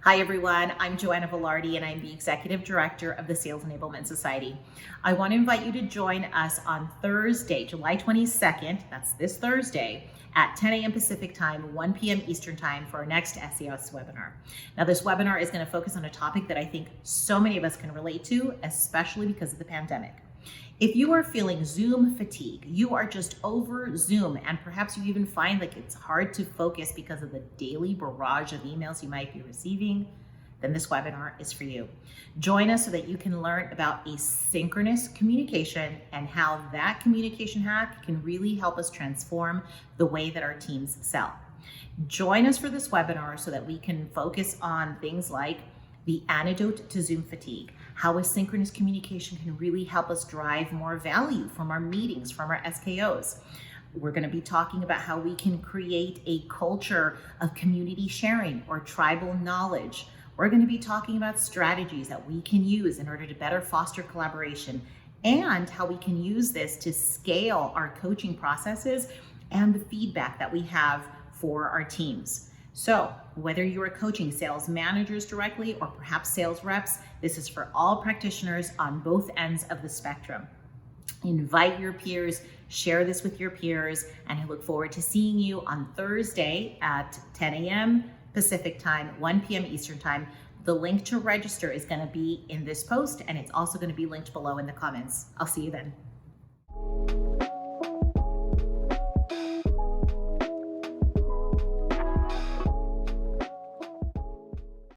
Hi everyone, I'm Joanna Velarde and I'm the Executive Director of the Sales Enablement Society. I want to invite you to join us on Thursday, July 22nd, that's this Thursday, at 10 a.m. Pacific Time, 1 p.m. Eastern Time for our next SES webinar. Now this webinar is going to focus on a topic that I think so many of us can relate to, especially because of the pandemic. If you are feeling Zoom fatigue, you are just over Zoom, and perhaps you even find like it's hard to focus because of the daily barrage of emails you might be receiving, then this webinar is for you. Join us so that you can learn about asynchronous communication and how that communication hack can really help us transform the way that our teams sell. Join us for this webinar so that we can focus on things like the antidote to Zoom fatigue, how asynchronous communication can really help us drive more value from our meetings, from our SKOs. We're going to be talking about how we can create a culture of community sharing or tribal knowledge. We're going to be talking about strategies that we can use in order to better foster collaboration and how we can use this to scale our coaching processes and the feedback that we have for our teams. So whether you are coaching sales managers directly or perhaps sales reps, this is for all practitioners on both ends of the spectrum. Invite your peers, share this with your peers, and I look forward to seeing you on Thursday at 10 a.m. Pacific Time, 1 p.m. Eastern Time. The link to register is going to be in this post, and it's also going to be linked below in the comments. I'll see you then.